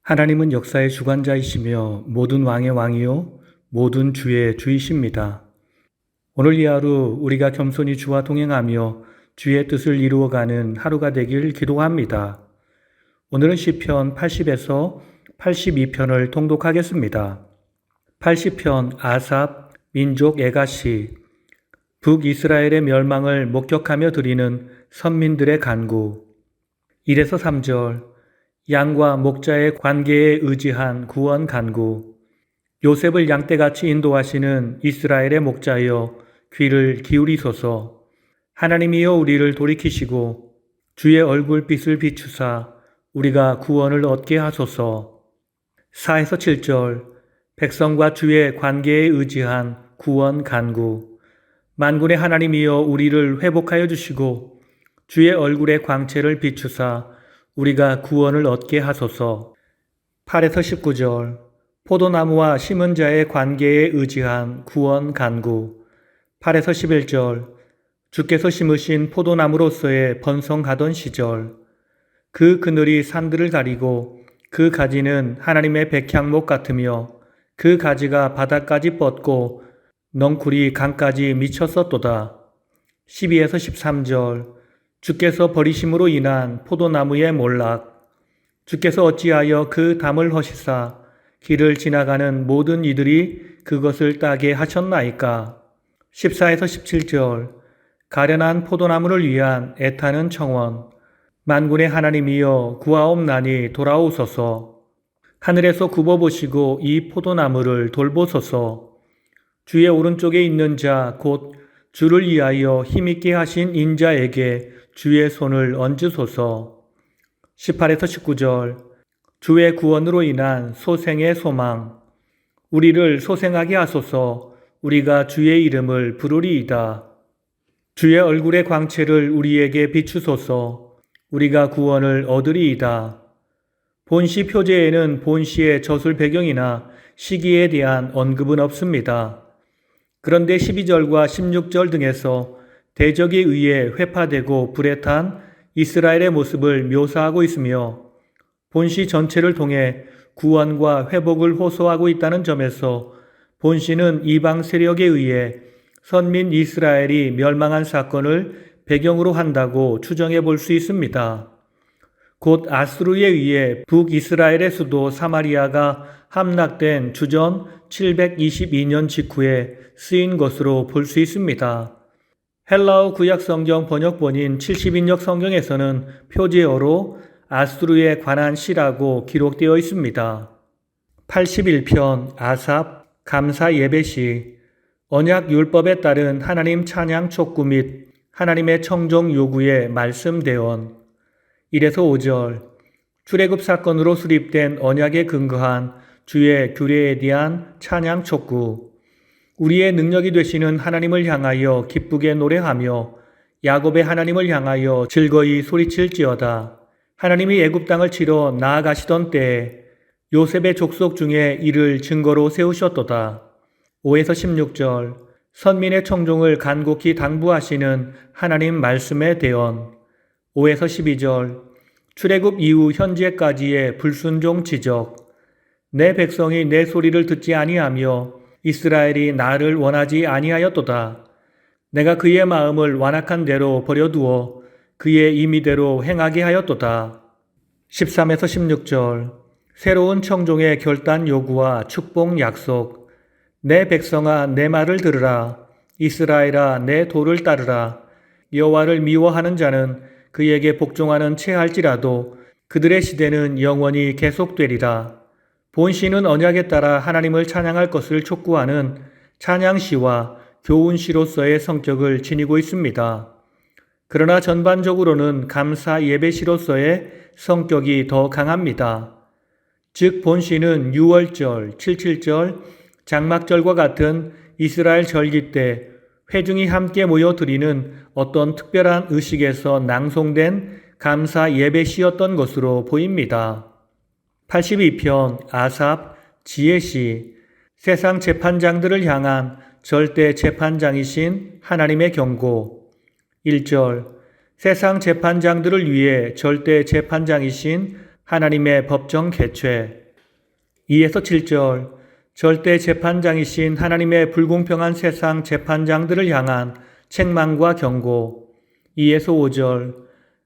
하나님은 역사의 주관자이시며 모든 왕의 왕이요 모든 주의 주이십니다. 오늘 이 하루 우리가 겸손히 주와 동행하며 주의 뜻을 이루어가는 하루가 되길 기도합니다. 오늘은 시편 80에서 82편을 통독하겠습니다. 80편 아삽 민족 애가시 북이스라엘의 멸망을 목격하며 드리는 선민들의 간구 1에서 3절 양과 목자의 관계에 의지한 구원 간구 요셉을 양떼같이 인도하시는 이스라엘의 목자여 귀를 기울이소서. 하나님이여 우리를 돌이키시고 주의 얼굴빛을 비추사 우리가 구원을 얻게 하소서. 4에서 7절 백성과 주의 관계에 의지한 구원 간구 만군의 하나님이여 우리를 회복하여 주시고 주의 얼굴의 광채를 비추사 우리가 구원을 얻게 하소서. 8에서 19절 포도나무와 심은 자의 관계에 의지한 구원 간구 8에서 11절 주께서 심으신 포도나무로서의 번성하던 시절 그 그늘이 산들을 가리고 그 가지는 하나님의 백향목 같으며 그 가지가 바다까지 뻗고 넝쿨이 강까지 미쳤었도다. 12에서 13절 주께서 버리심으로 인한 포도나무의 몰락 주께서 어찌하여 그 담을 허시사 길을 지나가는 모든 이들이 그것을 따게 하셨나이까. 14에서 17절 가련한 포도나무를 위한 애타는 청원 만군의 하나님이여 구하옵나니 돌아오소서. 하늘에서 굽어보시고 이 포도나무를 돌보소서. 주의 오른쪽에 있는 자 곧 주를 위하여 힘있게 하신 인자에게 주의 손을 얹으소서. 18에서 19절 주의 구원으로 인한 소생의 소망 우리를 소생하게 하소서. 우리가 주의 이름을 부르리이다. 주의 얼굴의 광채를 우리에게 비추소서. 우리가 구원을 얻으리이다. 본시 표제에는 본시의 저술 배경이나 시기에 대한 언급은 없습니다. 그런데 12절과 16절 등에서 대적에 의해 회파되고 불에 탄 이스라엘의 모습을 묘사하고 있으며 본시 전체를 통해 구원과 회복을 호소하고 있다는 점에서 본시는 이방 세력에 의해 선민 이스라엘이 멸망한 사건을 배경으로 한다고 추정해 볼 수 있습니다. 곧 아수르에 의해 북이스라엘의 수도 사마리아가 함락된 주전 722년 직후에 쓰인 것으로 볼 수 있습니다. 헬라어 구약 성경 번역본인 70인역 성경에서는 표제어로 아수르에 관한 시라고 기록되어 있습니다. 81편 아삽 감사 예배시 언약 율법에 따른 하나님 찬양 촉구 및 하나님의 청종 요구의 말씀 대언 1에서 5절 출애굽 사건으로 수립된 언약에 근거한 주의 규례에 대한 찬양 촉구 우리의 능력이 되시는 하나님을 향하여 기쁘게 노래하며 야곱의 하나님을 향하여 즐거이 소리칠지어다. 하나님이 애굽 땅을 치러 나아가시던 때에 요셉의 족속 중에 이를 증거로 세우셨도다. 5에서 16절 선민의 청종을 간곡히 당부하시는 하나님 말씀의 대언 5에서 12절 출애굽 이후 현재까지의 불순종 지적 내 백성이 내 소리를 듣지 아니하며 이스라엘이 나를 원하지 아니하였도다. 내가 그의 마음을 완악한 대로 버려두어 그의 임의대로 행하게 하였도다. 13에서 16절 새로운 청종의 결단 요구와 축복 약속 내 백성아 내 말을 들으라. 이스라엘아 내 도를 따르라. 여호와를 미워하는 자는 그에게 복종하는 채 할지라도 그들의 시대는 영원히 계속되리라. 본시는 언약에 따라 하나님을 찬양할 것을 촉구하는 찬양시와 교훈시로서의 성격을 지니고 있습니다. 그러나 전반적으로는 감사 예배시로서의 성격이 더 강합니다. 즉 본시는 유월절, 칠칠절, 장막절과 같은 이스라엘 절기 때 회중이 함께 모여 드리는 어떤 특별한 의식에서 낭송된 감사 예배시였던 것으로 보입니다. 82편 아삽 지혜시 세상 재판장들을 향한 절대 재판장이신 하나님의 경고 1절 세상 재판장들을 위해 절대 재판장이신 하나님의 법정 개최 2에서 7절 절대 재판장이신 하나님의 불공평한 세상 재판장들을 향한 책망과 경고. 2에서 5절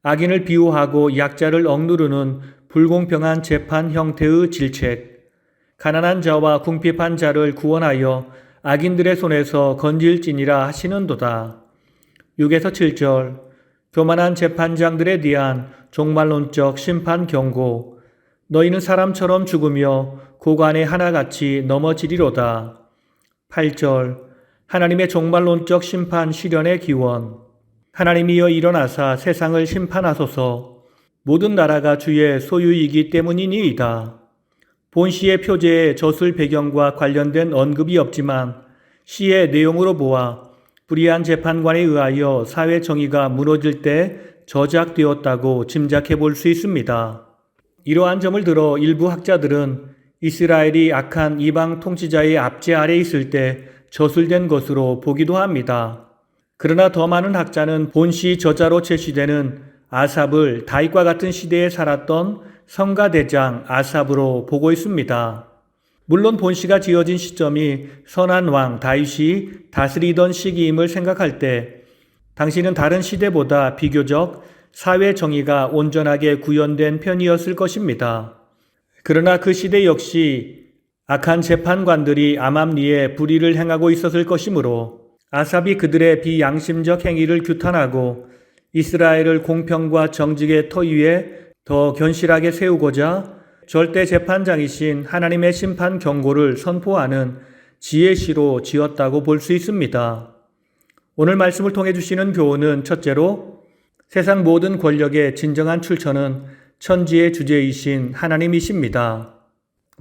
악인을 비호하고 약자를 억누르는 불공평한 재판 형태의 질책. 가난한 자와 궁핍한 자를 구원하여 악인들의 손에서 건질지니라 하시는도다. 6에서 7절 교만한 재판장들에 대한 종말론적 심판 경고. 너희는 사람처럼 죽으며 고관에 하나같이 넘어지리로다. 8절 하나님의 종말론적 심판 실현의 기원. 하나님이여 일어나사 세상을 심판하소서. 모든 나라가 주의 소유이기 때문이니이다. 본 시의 표제에 저술 배경과 관련된 언급이 없지만 시의 내용으로 보아 불의한 재판관에 의하여 사회 정의가 무너질 때 저작되었다고 짐작해 볼 수 있습니다. 이러한 점을 들어 일부 학자들은 이스라엘이 악한 이방 통치자의 압제 아래 있을 때 저술된 것으로 보기도 합니다. 그러나 더 많은 학자는 본시 저자로 제시되는 아삽을 다윗과 같은 시대에 살았던 성가대장 아삽으로 보고 있습니다. 물론 본시가 지어진 시점이 선한 왕 다윗이 다스리던 시기임을 생각할 때 당시는 다른 시대보다 비교적 사회 정의가 온전하게 구현된 편이었을 것입니다. 그러나 그 시대 역시 악한 재판관들이 암암리에 불의를 행하고 있었을 것이므로 아삽이 그들의 비양심적 행위를 규탄하고 이스라엘을 공평과 정직의 터 위에 더 견실하게 세우고자 절대 재판장이신 하나님의 심판 경고를 선포하는 지혜시로 지었다고 볼 수 있습니다. 오늘 말씀을 통해 주시는 교훈은 첫째로 세상 모든 권력의 진정한 출처는 천지의 주제이신 하나님이십니다.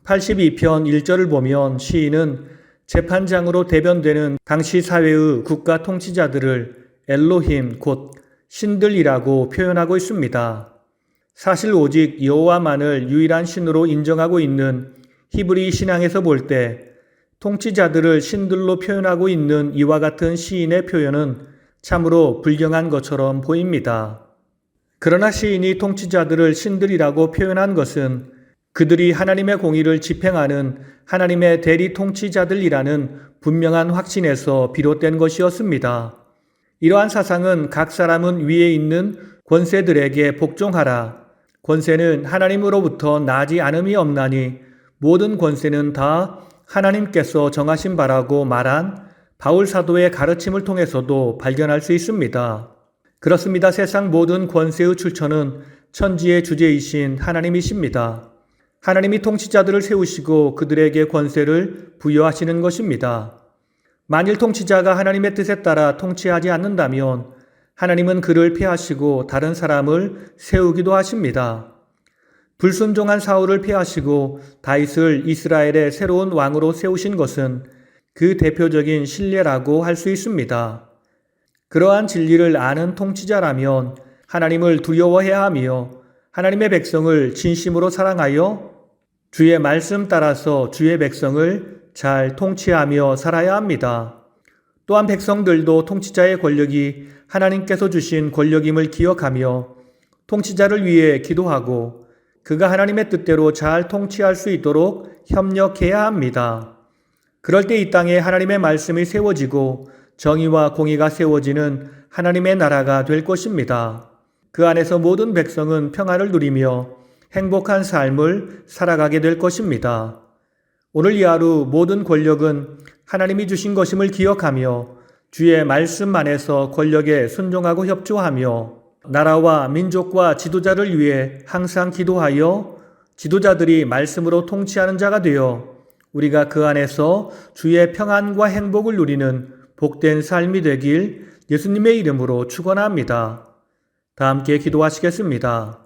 82편 1절을 보면 시인은 재판장으로 대변되는 당시 사회의 국가 통치자들을 엘로힘 곧 신들이라고 표현하고 있습니다. 사실 오직 여호와만을 유일한 신으로 인정하고 있는 히브리 신앙에서 볼 때 통치자들을 신들로 표현하고 있는 이와 같은 시인의 표현은 참으로 불경한 것처럼 보입니다. 그러나 시인이 통치자들을 신들이라고 표현한 것은 그들이 하나님의 공의를 집행하는 하나님의 대리 통치자들이라는 분명한 확신에서 비롯된 것이었습니다. 이러한 사상은 각 사람은 위에 있는 권세들에게 복종하라. 권세는 하나님으로부터 나지 않음이 없나니 모든 권세는 다 하나님께서 정하신 바라고 말한 바울 사도의 가르침을 통해서도 발견할 수 있습니다. 그렇습니다. 세상 모든 권세의 출처는 천지의 주제이신 하나님이십니다. 하나님이 통치자들을 세우시고 그들에게 권세를 부여하시는 것입니다. 만일 통치자가 하나님의 뜻에 따라 통치하지 않는다면 하나님은 그를 폐하시고 다른 사람을 세우기도 하십니다. 불순종한 사울을 폐하시고 다윗을 이스라엘의 새로운 왕으로 세우신 것은 그 대표적인 신뢰라고 할 수 있습니다. 그러한 진리를 아는 통치자라면 하나님을 두려워해야 하며 하나님의 백성을 진심으로 사랑하여 주의 말씀 따라서 주의 백성을 잘 통치하며 살아야 합니다. 또한 백성들도 통치자의 권력이 하나님께서 주신 권력임을 기억하며 통치자를 위해 기도하고 그가 하나님의 뜻대로 잘 통치할 수 있도록 협력해야 합니다. 그럴 때 이 땅에 하나님의 말씀이 세워지고 정의와 공의가 세워지는 하나님의 나라가 될 것입니다. 그 안에서 모든 백성은 평안을 누리며 행복한 삶을 살아가게 될 것입니다. 오늘 이 하루 모든 권력은 하나님이 주신 것임을 기억하며 주의 말씀 안에서 권력에 순종하고 협조하며 나라와 민족과 지도자를 위해 항상 기도하여 지도자들이 말씀으로 통치하는 자가 되어 우리가 그 안에서 주의 평안과 행복을 누리는 복된 삶이 되길 예수님의 이름으로 축원합니다. 다 함께 기도하시겠습니다.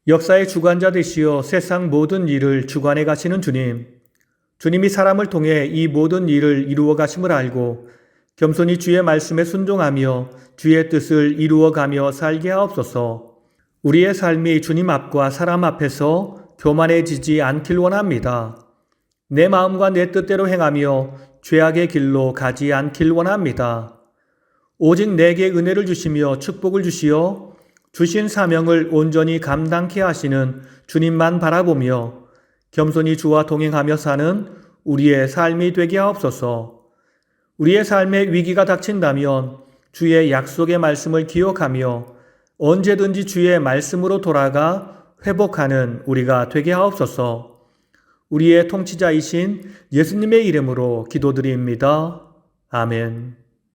역사의 주관자 되시어 세상 모든 일을 주관해 가시는 주님, 주님이 사람을 통해 이 모든 일을 이루어 가심을 알고 겸손히 주의 말씀에 순종하며 주의 뜻을 이루어가며 살게 하옵소서. 우리의 삶이 주님 앞과 사람 앞에서 교만해지지 않길 원합니다. 내 마음과 내 뜻대로 행하며 죄악의 길로 가지 않길 원합니다. 오직 내게 은혜를 주시며 축복을 주시어 주신 사명을 온전히 감당케 하시는 주님만 바라보며 겸손히 주와 동행하며 사는 우리의 삶이 되게 하옵소서. 우리의 삶에 위기가 닥친다면 주의 약속의 말씀을 기억하며 언제든지 주의 말씀으로 돌아가 회복하는 우리가 되게 하옵소서. 우리의 통치자이신 예수님의 이름으로 기도드립니다. 아멘.